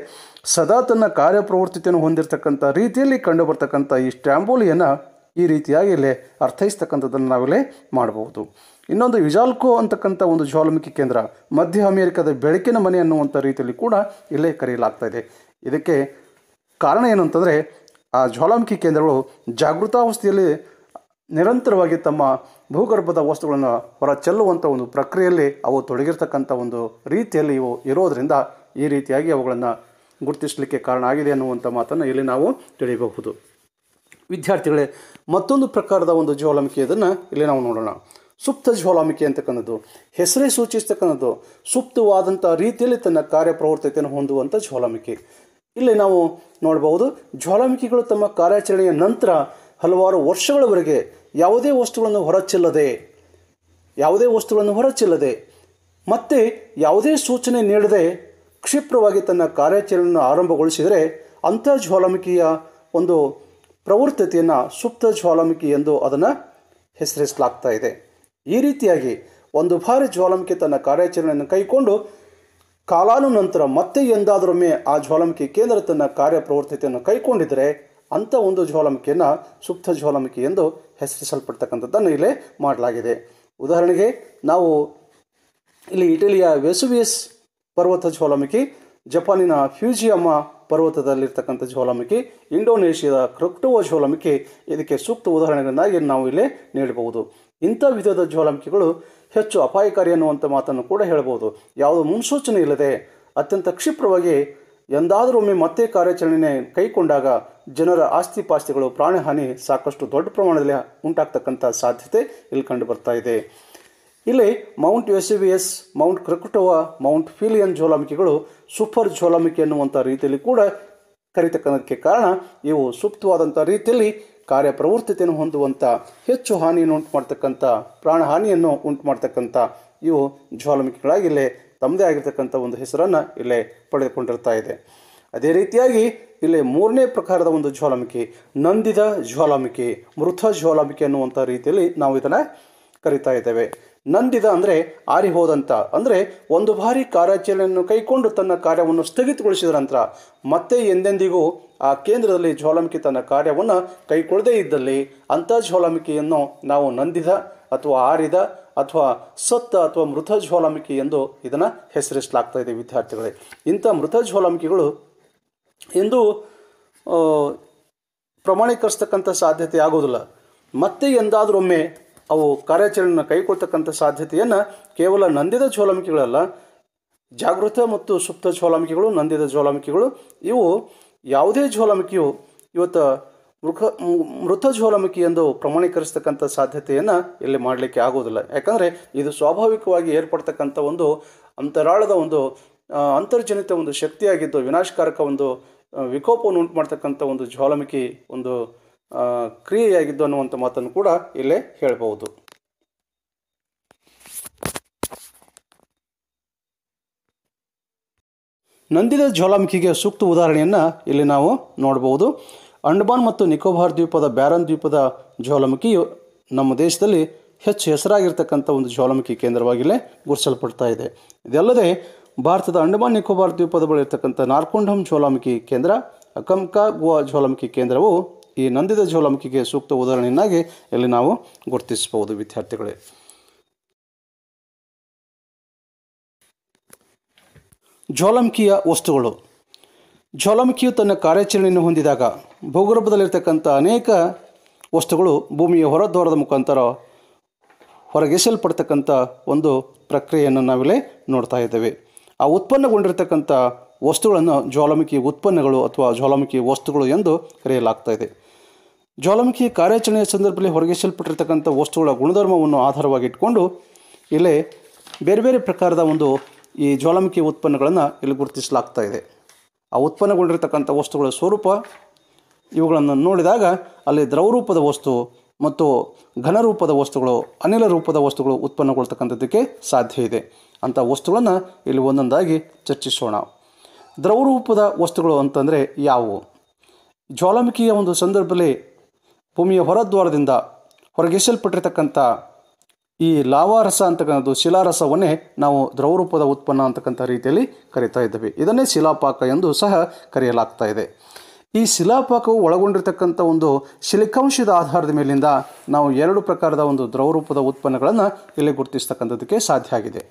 ಸದಾ ತನ್ನ ಕಾರ್ಯಪ್ರವೃತ್ತಿಯನ್ನು ಹೊಂದಿರತಕ್ಕಂಥ ರೀತಿಯಲ್ಲಿ ಕಂಡುಬರ್ತಕ್ಕಂಥ ಈ ಸ್ಟ್ರಾಂಬೋಲಿಯನ್ನು ಈ ರೀತಿಯಾಗಿ ಇಲ್ಲಿ ಅರ್ಥೈಸ್ತಕ್ಕಂಥದ್ದನ್ನು ನಾವಿಲ್ಲೇ ಮಾಡಬಹುದು. ಇನ್ನೊಂದು ಇಜಾಲ್ಕೋ ಅಂತಕ್ಕಂಥ ಒಂದು ಜ್ವಾಲಾಮುಖಿ ಕೇಂದ್ರ ಮಧ್ಯ ಅಮೆರಿಕದ ಬೆಳಕಿನ ಮನೆ ಅನ್ನುವಂಥ ರೀತಿಯಲ್ಲಿ ಕೂಡ ಇಲ್ಲೇ ಕರೆಯಲಾಗ್ತಾ ಇದೆ. ಇದಕ್ಕೆ ಕಾರಣ ಏನಂತಂದರೆ ಆ ಜ್ವಾಲಾಮುಖಿ ಕೇಂದ್ರಗಳು ಜಾಗೃತಾವಸ್ಥೆಯಲ್ಲಿ ನಿರಂತರವಾಗಿ ತಮ್ಮ ಭೂಗರ್ಭದ ವಸ್ತುಗಳನ್ನು ಹೊರ ಚೆಲ್ಲುವಂಥ ಒಂದು ಪ್ರಕ್ರಿಯೆಯಲ್ಲಿ ಅವು ತೊಡಗಿರ್ತಕ್ಕಂಥ ಒಂದು ರೀತಿಯಲ್ಲಿ ಇವು ಇರೋದರಿಂದ ಈ ರೀತಿಯಾಗಿ ಅವುಗಳನ್ನು ಗುರುತಿಸಲಿಕ್ಕೆ ಕಾರಣ ಆಗಿದೆ ಅನ್ನುವಂಥ ಮಾತನ್ನು ಇಲ್ಲಿ ನಾವು ತಿಳಿಯಬಹುದು. ವಿದ್ಯಾರ್ಥಿಗಳೇ, ಮತ್ತೊಂದು ಪ್ರಕಾರದ ಒಂದು ಜ್ವಾಲಾಮುಖಿ ಅದನ್ನು ಇಲ್ಲಿ ನಾವು ನೋಡೋಣ. ಸುಪ್ತ ಜ್ವಾಲಾಮುಖಿ ಅಂತಕ್ಕಂಥದ್ದು ಹೆಸರೇ ಸೂಚಿಸ್ತಕ್ಕಂಥದ್ದು ಸುಪ್ತವಾದಂಥ ರೀತಿಯಲ್ಲಿ ತನ್ನ ಕಾರ್ಯಪ್ರವೃತ್ತತೆಯನ್ನು ಹೊಂದುವಂಥ ಜ್ವಾಲಾಮುಖಿ. ಇಲ್ಲಿ ನಾವು ನೋಡಬಹುದು, ಜ್ವಾಲಾಮುಖಿಗಳು ತಮ್ಮ ಕಾರ್ಯಾಚರಣೆಯ ನಂತರ ಹಲವಾರು ವರ್ಷಗಳವರೆಗೆ ಯಾವುದೇ ವಸ್ತುಗಳನ್ನು ಹೊರಚೆಲ್ಲದೆ ಮತ್ತೆ ಯಾವುದೇ ಸೂಚನೆ ನೀಡದೆ ಕ್ಷಿಪ್ರವಾಗಿ ತನ್ನ ಕಾರ್ಯಾಚರಣೆಯನ್ನು ಆರಂಭಗೊಳಿಸಿದರೆ ಅಂಥ ಜ್ವಾಲಾಮುಖಿಯ ಒಂದು ಪ್ರವೃತ್ತತೆಯನ್ನು ಸುಪ್ತ ಜ್ವಾಲಾಮುಖಿ ಎಂದು ಅದನ್ನು ಹೆಸರಿಸಲಾಗ್ತಾ ಇದೆ. ಈ ರೀತಿಯಾಗಿ ಒಂದು ಬಾರಿ ಜ್ವಾಲಾಮುಖಿ ತನ್ನ ಕಾರ್ಯಾಚರಣೆಯನ್ನು ಕೈಗೊಂಡು ಕಾಲಾನುನಂತರ ಮತ್ತೆ ಎಂದಾದರೊಮ್ಮೆ ಆ ಜ್ವಾಲಾಮುಖಿ ಕೇಂದ್ರ ತನ್ನ ಕಾರ್ಯಪ್ರವೃತ್ತತೆಯನ್ನು ಕೈಗೊಂಡಿದ್ದರೆ ಅಂಥ ಒಂದು ಜ್ವಾಲಾಮುಖಿಯನ್ನು ಸುಪ್ತ ಜ್ವಾಲಾಮುಖಿ ಎಂದು ಹೆಸರಿಸಲ್ಪಡ್ತಕ್ಕಂಥದ್ದನ್ನು ಇಲ್ಲೇ ಮಾಡಲಾಗಿದೆ. ಉದಾಹರಣೆಗೆ ನಾವು ಇಲ್ಲಿ ಇಟಲಿಯ ವೆಸುವಿಯಸ್ ಪರ್ವತ ಜ್ವಾಲಾಮುಖಿ, ಜಪಾನಿನ ಫ್ಯೂಜಿಯಮ್ಮ ಪರ್ವತದಲ್ಲಿರ್ತಕ್ಕಂಥ ಜ್ವಾಲಾಮುಖಿ, ಇಂಡೋನೇಷ್ಯಾದ ಕ್ರಕ್ಟೋವಾ ಜ್ವಾಲಾಮುಖಿ ಇದಕ್ಕೆ ಸೂಕ್ತ ಉದಾಹರಣೆಗಳನ್ನಾಗಿ ನಾವು ಇಲ್ಲಿ ನೀಡಬಹುದು. ಇಂಥ ವಿಧದ ಜ್ವಾಲಾಮುಖಿಗಳು ಹೆಚ್ಚು ಅಪಾಯಕಾರಿ ಅನ್ನುವಂಥ ಮಾತನ್ನು ಕೂಡ ಹೇಳ್ಬೋದು. ಯಾವುದೋ ಮುನ್ಸೂಚನೆ ಇಲ್ಲದೆ ಅತ್ಯಂತ ಕ್ಷಿಪ್ರವಾಗಿ ಎಂದಾದರೊಮ್ಮೆ ಮತ್ತೆ ಕಾರ್ಯಾಚರಣೆ ಕೈಗೊಂಡಾಗ ಜನರ ಆಸ್ತಿ ಪಾಸ್ತಿಗಳು ಪ್ರಾಣಹಾನಿ ಸಾಕಷ್ಟು ದೊಡ್ಡ ಪ್ರಮಾಣದಲ್ಲಿ ಉಂಟಾಗ್ತಕ್ಕಂಥ ಸಾಧ್ಯತೆ ಇಲ್ಲಿ ಕಂಡು ಬರ್ತಾ ಇದೆ. ಇಲ್ಲಿ ಮೌಂಟ್ ವೆಸುವಿಯಸ್, ಮೌಂಟ್ ಕ್ರಕ್ಟೋವಾ, ಮೌಂಟ್ ಫಿಲಿಯನ್ ಜ್ವಾಲಾಮುಖಿಗಳು ಸೂಪರ್ ಜ್ವಾಲಾಮುಖಿ ಅನ್ನುವಂಥ ರೀತಿಯಲ್ಲಿ ಕೂಡ ಕರೀತಕ್ಕಂಥದಕ್ಕೆ ಕಾರಣ ಇವು ಸೂಕ್ತವಾದಂಥ ರೀತಿಯಲ್ಲಿ ಕಾರ್ಯಪ್ರವೃತ್ತತೆಯನ್ನು ಹೊಂದುವಂಥ, ಹೆಚ್ಚು ಹಾನಿಯನ್ನು ಉಂಟು ಮಾಡ್ತಕ್ಕಂಥ, ಪ್ರಾಣಹಾನಿಯನ್ನು ಉಂಟು ಮಾಡ್ತಕ್ಕಂಥ ಇವು ಜ್ವಾಲಾಮುಖಿಗಳಾಗಿ ಇಲ್ಲೇ ತಮ್ಮದೇ ಆಗಿರ್ತಕ್ಕಂಥ ಒಂದು ಹೆಸರನ್ನು ಇಲ್ಲೇ ಪಡೆದುಕೊಂಡಿರ್ತಾ ಇದೆ. ಅದೇ ರೀತಿಯಾಗಿ ಇಲ್ಲಿ ಮೂರನೇ ಪ್ರಕಾರದ ಒಂದು ಜ್ವಾಲಾಮುಖಿ ನಂದಿದ ಜ್ವಾಲಾಮುಖಿ, ಮೃತ ಜ್ವಾಲಾಮುಖಿ ಅನ್ನುವಂಥ ರೀತಿಯಲ್ಲಿ ನಾವು ಇದನ್ನು ಕರಿತಾ ಇದ್ದೇವೆ. ನಂದಿದ ಅಂದರೆ ಆರಿ ಹೋದಂಥ, ಅಂದರೆ ಒಂದು ಬಾರಿ ಕಾರ್ಯಾಚರಣೆಯನ್ನು ಕೈಗೊಂಡು ತನ್ನ ಕಾರ್ಯವನ್ನು ಸ್ಥಗಿತಗೊಳಿಸಿದ ನಂತರ ಮತ್ತೆ ಎಂದೆಂದಿಗೂ ಆ ಕೇಂದ್ರದಲ್ಲಿ ಜ್ವಾಲಾಮುಖಿ ತನ್ನ ಕಾರ್ಯವನ್ನು ಕೈಗೊಳ್ಳದೇ ಇದ್ದಲ್ಲಿ ಅಂಥ ಜ್ವಾಲಾಮುಖಿಯನ್ನು ನಾವು ನಂದಿದ ಅಥವಾ ಆರಿದ ಅಥವಾ ಸತ್ತ ಅಥವಾ ಮೃತ ಜ್ವಾಲಾಮುಖಿ ಎಂದು ಇದನ್ನು ಹೆಸರಿಸಲಾಗ್ತಾ ಇದೆ ವಿದ್ಯಾರ್ಥಿಗಳೇ. ಇಂಥ ಮೃತ ಜ್ವಾಲಾಮುಖಿಗಳು ಎಂದು ಪ್ರಮಾಣೀಕರಿಸ್ತಕ್ಕಂಥ ಸಾಧ್ಯತೆ ಆಗೋದಿಲ್ಲ. ಮತ್ತೆ ಎಂದಾದರೊಮ್ಮೆ ಅವು ಕಾರ್ಯಾಚರಣೆಯನ್ನು ಕೈಗೊಳ್ತಕ್ಕಂಥ ಸಾಧ್ಯತೆಯನ್ನು ಕೇವಲ ನಂದಿದ ಜ್ವಾಲಾಮುಖಿಗಳಲ್ಲ, ಜಾಗೃತ ಮತ್ತು ಸುಪ್ತ ಜ್ವಾಲಾಮುಖಿಗಳು, ನಂದಿದ ಜ್ವಾಲಾಮುಖಿಗಳು, ಇವು ಯಾವುದೇ ಜ್ವಾಲಾಮುಖಿಯು ಇವತ್ತು ಮೃತ ಜ್ವಾಲಾಮುಖಿ ಎಂದು ಪ್ರಮಾಣೀಕರಿಸ್ತಕ್ಕಂಥ ಸಾಧ್ಯತೆಯನ್ನು ಇಲ್ಲಿ ಮಾಡಲಿಕ್ಕೆ ಆಗೋದಿಲ್ಲ. ಯಾಕಂದರೆ ಇದು ಸ್ವಾಭಾವಿಕವಾಗಿ ಏರ್ಪಡ್ತಕ್ಕಂಥ ಒಂದು ಅಂತರಾಳದ ಒಂದು ಅಂತರ್ಜನಿತ ಒಂದು ಶಕ್ತಿಯಾಗಿದ್ದು, ವಿನಾಶಕಾರಕ ಒಂದು ವಿಕೋಪವನ್ನು ಉಂಟು ಮಾಡ್ತಕ್ಕಂಥ ಒಂದು ಜ್ವಾಲಾಮುಖಿ ಒಂದು ಕ್ರಿಯೆಯಾಗಿದ್ದು ಅನ್ನುವಂಥ ಮಾತನ್ನು ಕೂಡ ಇಲ್ಲೇ ಹೇಳ್ಬೋದು. ನಂದಿದ ಜ್ವಾಲಾಮುಖಿಗೆ ಸೂಕ್ತ ಉದಾಹರಣೆಯನ್ನು ಇಲ್ಲಿ ನಾವು ನೋಡಬಹುದು. ಅಂಡಮಾನ್ ಮತ್ತು ನಿಕೋಬಾರ್ ದ್ವೀಪದ ಬ್ಯಾರನ್ ದ್ವೀಪದ ಜ್ವಾಲಾಮುಖಿಯು ನಮ್ಮ ದೇಶದಲ್ಲಿ ಹೆಚ್ಚು ಹೆಸರಾಗಿರ್ತಕ್ಕಂಥ ಒಂದು ಜ್ವಾಲಾಮುಖಿ ಕೇಂದ್ರವಾಗಿಲ್ಲೇ ಗುರುತಿಸಲ್ಪಡ್ತಾ ಇದೆ. ಇದಲ್ಲದೆ ಭಾರತದ ಅಂಡಮಾನ್ ನಿಕೋಬಾರ್ ದ್ವೀಪದ ಬಳಿ ಇರತಕ್ಕಂಥ ನಾರ್ಕೊಂಡಮ್ ಜ್ವಾಲಾಮುಖಿ ಕೇಂದ್ರ, ಅಕಂಕಾಗುವಾ ಜ್ವಾಲಾಮುಖಿ ಕೇಂದ್ರವು ಈ ನಂದಿದ ಜ್ವಾಲಾಮುಖಿಗೆ ಸೂಕ್ತ ಉದಾಹರಣೆಯನ್ನಾಗಿ ಇಲ್ಲಿ ನಾವು ಗುರುತಿಸಬಹುದು ವಿದ್ಯಾರ್ಥಿಗಳೇ. ಜ್ವಾಲಾಮುಖಿಯ ವಸ್ತುಗಳು. ಜ್ವಾಲಾಮುಖಿಯು ತನ್ನ ಕಾರ್ಯಾಚರಣೆಯನ್ನು ಹೊಂದಿದಾಗ ಭೂಗರ್ಭದಲ್ಲಿರ್ತಕ್ಕಂಥ ಅನೇಕ ವಸ್ತುಗಳು ಭೂಮಿಯ ಹೊರದ್ವಾರದ ಮುಖಾಂತರ ಹೊರಗೆಸಲ್ಪಡ್ತಕ್ಕಂಥ ಒಂದು ಪ್ರಕ್ರಿಯೆಯನ್ನು ನಾವಿಲ್ಲಿ ನೋಡ್ತಾ ಇದ್ದೇವೆ. ಆ ಉತ್ಪನ್ನಗೊಂಡಿರ್ತಕ್ಕಂಥ ವಸ್ತುಗಳನ್ನು ಜ್ವಾಲಾಮುಖಿ ಉತ್ಪನ್ನಗಳು ಅಥವಾ ಜ್ವಾಲಾಮುಖಿ ವಸ್ತುಗಳು ಎಂದು ಕರೆಯಲಾಗ್ತಾ ಇದೆ. ಜ್ವಾಲಾಮುಖಿ ಕಾರ್ಯಾಚರಣೆಯ ಸಂದರ್ಭದಲ್ಲಿ ಹೊರಗೆಸಲ್ಪಟ್ಟಿರ್ತಕ್ಕಂಥ ವಸ್ತುಗಳ ಗುಣಧರ್ಮವನ್ನು ಆಧಾರವಾಗಿ ಇಟ್ಕೊಂಡು ಇಲ್ಲೇ ಬೇರೆ ಬೇರೆ ಪ್ರಕಾರದ ಒಂದು ಈ ಜ್ವಾಲಾಮುಖಿ ಉತ್ಪನ್ನಗಳನ್ನು ಇಲ್ಲಿ ಗುರುತಿಸಲಾಗ್ತಾ ಇದೆ. ಆ ಉತ್ಪನ್ನಗೊಂಡಿರ್ತಕ್ಕಂಥ ವಸ್ತುಗಳ ಸ್ವರೂಪ ಇವುಗಳನ್ನು ನೋಡಿದಾಗ ಅಲ್ಲಿ ದ್ರವರೂಪದ ವಸ್ತು ಮತ್ತು ಘನರೂಪದ ವಸ್ತುಗಳು, ಅನಿಲ ರೂಪದ ವಸ್ತುಗಳು ಉತ್ಪನ್ನಗೊಳ್ತಕ್ಕಂಥದ್ದಕ್ಕೆ ಸಾಧ್ಯ ಇದೆ. ಅಂಥ ವಸ್ತುಗಳನ್ನು ಇಲ್ಲಿ ಒಂದೊಂದಾಗಿ ಚರ್ಚಿಸೋಣ. ದ್ರವರೂಪದ ವಸ್ತುಗಳು ಅಂತಂದರೆ ಯಾವುವು? ಜ್ವಾಲಾಮುಖಿಯ ಒಂದು ಸಂದರ್ಭದಲ್ಲಿ ಭೂಮಿಯ ಹೊರದ್ವಾರದಿಂದ ಹೊರಗೆಸಲ್ಪಟ್ಟಿರ್ತಕ್ಕಂಥ ಈ ಲಾವಾರಸ ಅಂತಕ್ಕಂಥದ್ದು, ಶಿಲಾರಸವನ್ನೇ ನಾವು ದ್ರವರೂಪದ ಉತ್ಪನ್ನ ಅಂತಕ್ಕಂಥ ರೀತಿಯಲ್ಲಿ ಕರೀತಾ ಇದ್ದೇವೆ. ಇದನ್ನೇ ಶಿಲಾಪಾಕ ಎಂದು ಸಹ ಕರೆಯಲಾಗ್ತಾ ಇದೆ. ಈ ಶಿಲಾಪಾಕವು ಒಳಗೊಂಡಿರ್ತಕ್ಕಂಥ ಒಂದು ಶಿಲಿಕಾಂಶದ ಆಧಾರದ ಮೇಲಿಂದ ನಾವು ಎರಡು ಪ್ರಕಾರದ ಒಂದು ದ್ರವರೂಪದ ಉತ್ಪನ್ನಗಳನ್ನು ಇಲ್ಲಿ ಗುರುತಿಸ್ತಕ್ಕಂಥದ್ದಕ್ಕೆ ಸಾಧ್ಯ ಆಗಿದೆ.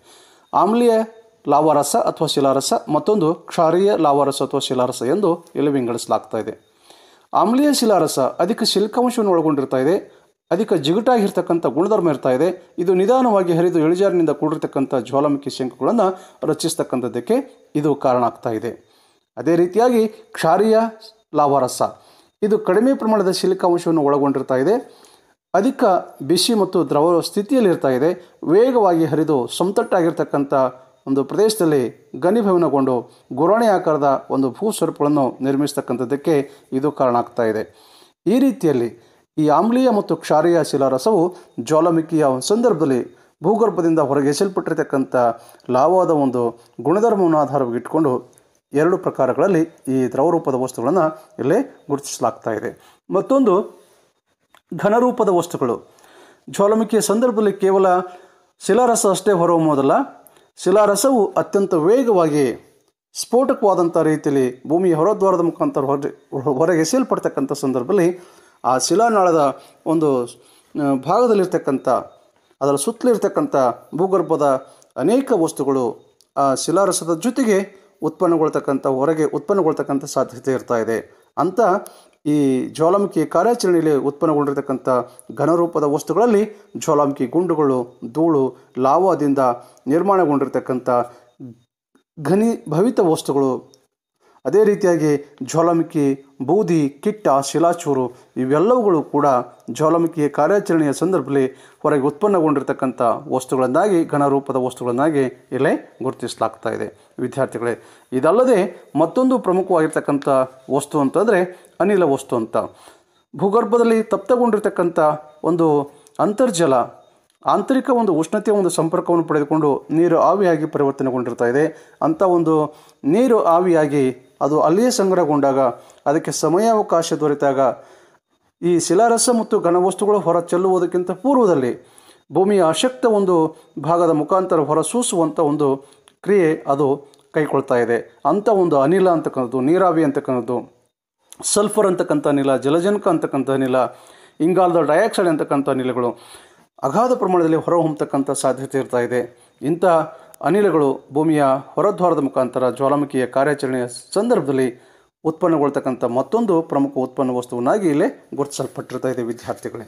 ಆಮ್ಲೀಯ ಲಾವಾರಸ ಅಥವಾ ಶಿಲಾರಸ, ಮತ್ತೊಂದು ಕ್ಷಾರೀಯ ಲಾವಾರಸ ಅಥವಾ ಶಿಲಾರಸ ಎಂದು ಇಲ್ಲಿ ವಿಂಗಡಿಸಲಾಗ್ತಾ ಇದೆ. ಆಮ್ಲೀಯ ಶಿಲಾರಸ ಅಧಿಕ ಶಿಲಿಕಾಂಶವನ್ನು ಒಳಗೊಂಡಿರ್ತಾ ಇದೆ, ಅಧಿಕ ಜಿಗುಟಾಗಿರ್ತಕ್ಕಂಥ ಗುಣಧರ್ಮ ಇರ್ತಾ ಇದೆ. ಇದು ನಿಧಾನವಾಗಿ ಹರಿದು ಇಳಿಜಾರಿನಿಂದ ಕೂಡಿರ್ತಕ್ಕಂಥ ಜ್ವಾಲಾಮುಖಿ ಶಂಕುಗಳನ್ನು ರಚಿಸ್ತಕ್ಕಂಥದ್ದಕ್ಕೆ ಇದು ಕಾರಣ ಆಗ್ತಾ ಇದೆ. ಅದೇ ರೀತಿಯಾಗಿ ಕ್ಷಾರೀಯ ಲಾವಾರಸ ಇದು ಕಡಿಮೆ ಪ್ರಮಾಣದ ಶಿಲಿಕಾಂಶವನ್ನು ಒಳಗೊಂಡಿರ್ತಾ ಇದೆ, ಅಧಿಕ ಬಿಸಿ ಮತ್ತು ದ್ರವ ಸ್ಥಿತಿಯಲ್ಲಿರ್ತಾ ಇದೆ, ವೇಗವಾಗಿ ಹರಿದು ಸಮತಟ್ಟಾಗಿರ್ತಕ್ಕಂಥ ಒಂದು ಪ್ರದೇಶದಲ್ಲಿ ಘನೀಭವನಗೊಂಡು ಗುರಾಣಿ ಆಕಾರದ ಒಂದು ಭೂಸ್ವರೂಪಗಳನ್ನು ನಿರ್ಮಿಸ್ತಕ್ಕಂಥದ್ದಕ್ಕೆ ಇದು ಕಾರಣ ಆಗ್ತಾ ಇದೆ. ಈ ರೀತಿಯಲ್ಲಿ ಈ ಆಮ್ಲೀಯ ಮತ್ತು ಕ್ಷಾರೀಯ ಶಿಲಾರಸವು ಜ್ವಾಲಾಮುಖಿಯ ಸಂದರ್ಭದಲ್ಲಿ ಭೂಗರ್ಭದಿಂದ ಹೊರಗೆಸಲ್ಪಟ್ಟಿರ್ತಕ್ಕಂಥ ಲಾವಾದ ಒಂದು ಗುಣಧರ್ಮವನ್ನು ಆಧಾರವಾಗಿ ಇಟ್ಕೊಂಡು ಎರಡು ಪ್ರಕಾರಗಳಲ್ಲಿ ಈ ದ್ರವರೂಪದ ವಸ್ತುಗಳನ್ನು ಇಲ್ಲೇ ಗುರುತಿಸಲಾಗ್ತಾ ಇದೆ. ಮತ್ತೊಂದು ಘನರೂಪದ ವಸ್ತುಗಳು. ಜ್ವಾಲಾಮುಖಿಯ ಸಂದರ್ಭದಲ್ಲಿ ಕೇವಲ ಶಿಲಾರಸ ಅಷ್ಟೇ ಹೊರಹೊಮ್ಮೋದಲ್ಲ, ಶಿಲಾರಸವು ಅತ್ಯಂತ ವೇಗವಾಗಿ ಸ್ಫೋಟಕವಾದಂಥ ರೀತಿಯಲ್ಲಿ ಭೂಮಿಯ ಹೊರದ್ವಾರದ ಮುಖಾಂತರ ಹೊರಗೆಸೆಯಲ್ಪಡ್ತಕ್ಕಂಥ ಸಂದರ್ಭದಲ್ಲಿ ಆ ಶಿಲಾನಾಳದ ಒಂದು ಭಾಗದಲ್ಲಿರ್ತಕ್ಕಂಥ ಅದರ ಸುತ್ತಲಿರ್ತಕ್ಕಂಥ ಭೂಗರ್ಭದ ಅನೇಕ ವಸ್ತುಗಳು ಆ ಶಿಲಾರಸದ ಜೊತೆಗೆ ಹೊರಗೆ ಉತ್ಪನ್ನಗೊಳ್ತಕ್ಕಂಥ ಸಾಧ್ಯತೆ ಇರ್ತಾ ಇದೆ ಅಂತ ಈ ಜ್ವಾಲಾಮುಖಿ ಕಾರ್ಯಾಚರಣೆಯಲ್ಲಿ ಉತ್ಪನ್ನಗೊಂಡಿರ್ತಕ್ಕಂಥ ಘನರೂಪದ ವಸ್ತುಗಳಲ್ಲಿ ಜ್ವಾಲಾಮುಖಿ ಗುಂಡುಗಳು, ಧೂಳು, ಲಾವಾದಿಂದ ನಿರ್ಮಾಣಗೊಂಡಿರ್ತಕ್ಕಂಥ ಘನೀಭವಿತ ವಸ್ತುಗಳು, ಅದೇ ರೀತಿಯಾಗಿ ಜ್ವಾಲಾಮುಖಿ, ಬೂದಿ, ಕಿಟ್ಟ, ಶಿಲಾಚೂರು ಇವೆಲ್ಲವುಗಳು ಕೂಡ ಜ್ವಾಲಾಮುಖಿಯ ಕಾರ್ಯಾಚರಣೆಯ ಸಂದರ್ಭದಲ್ಲಿ ಹೊರಗೆ ಉತ್ಪನ್ನಗೊಂಡಿರ್ತಕ್ಕಂಥ ವಸ್ತುಗಳನ್ನಾಗಿ, ಘನರೂಪದ ವಸ್ತುಗಳನ್ನಾಗಿ ಇಲ್ಲೇ ಗುರುತಿಸಲಾಗ್ತಾ ಇದೆ ವಿದ್ಯಾರ್ಥಿಗಳೇ. ಇದಲ್ಲದೆ ಮತ್ತೊಂದು ಪ್ರಮುಖವಾಗಿರ್ತಕ್ಕಂಥ ವಸ್ತು ಅಂತಂದರೆ ಅನಿಲ ವಸ್ತು ಅಂತ. ಭೂಗರ್ಭದಲ್ಲಿ ತಪ್ತಗೊಂಡಿರ್ತಕ್ಕಂಥ ಒಂದು ಅಂತರ್ಜಲ ಆಂತರಿಕ ಒಂದು ಉಷ್ಣತೆಯ ಒಂದು ಸಂಪರ್ಕವನ್ನು ಪಡೆದುಕೊಂಡು ನೀರು ಆವಿಯಾಗಿ ಪರಿವರ್ತನೆಗೊಂಡಿರ್ತಾ ಇದೆ. ಅಂಥ ಒಂದು ನೀರು ಆವಿಯಾಗಿ ಅದು ಅಲ್ಲಿಯೇ ಸಂಗ್ರಹಗೊಂಡಾಗ, ಅದಕ್ಕೆ ಸಮಯಾವಕಾಶ ದೊರೆತಾಗ ಈ ಶಿಲಾರಸ ಮತ್ತು ಘನವಸ್ತುಗಳು ಹೊರ ಚೆಲ್ಲುವುದಕ್ಕಿಂತ ಪೂರ್ವದಲ್ಲಿ ಭೂಮಿಯ ಅಶಕ್ತ ಒಂದು ಭಾಗದ ಮುಖಾಂತರ ಹೊರಸೂಸುವಂಥ ಒಂದು ಕ್ರಿಯೆ ಅದು ಕೈಗೊಳ್ತಾ ಇದೆ. ಅಂಥ ಒಂದು ಅನಿಲ ಅಂತಕ್ಕಂಥದ್ದು, ನೀರಾವಿ ಅಂತಕ್ಕಂಥದ್ದು, ಸಲ್ಫರ್ ಅಂತಕ್ಕಂಥ ಅನಿಲ, ಜಲಜನಕ ಅಂತಕ್ಕಂಥ ಅನಿಲ, ಇಂಗಾಲದ ಡೈಆಕ್ಸೈಡ್ ಅಂತಕ್ಕಂಥ ಅನಿಲಗಳು ಅಗಾಧ ಪ್ರಮಾಣದಲ್ಲಿ ಹೊರಹೊಮ್ಮತಕ್ಕಂಥ ಸಾಧ್ಯತೆ ಇರ್ತಾ ಇದೆ. ಇಂಥ ಅನಿಲಗಳು ಭೂಮಿಯ ಹೊರದ್ವಾರದ ಮುಖಾಂತರ ಜ್ವಾಲಾಮುಖಿಯ ಕಾರ್ಯಾಚರಣೆಯ ಸಂದರ್ಭದಲ್ಲಿ ಉತ್ಪನ್ನಗೊಳ್ತಕ್ಕಂಥ ಮತ್ತೊಂದು ಪ್ರಮುಖ ಉತ್ಪನ್ನ ವಸ್ತುವನ್ನಾಗಿ ಇಲ್ಲೇ ಗುರುತಿಸಲ್ಪಟ್ಟಿರ್ತಾ ಇದೆ ವಿದ್ಯಾರ್ಥಿಗಳೇ.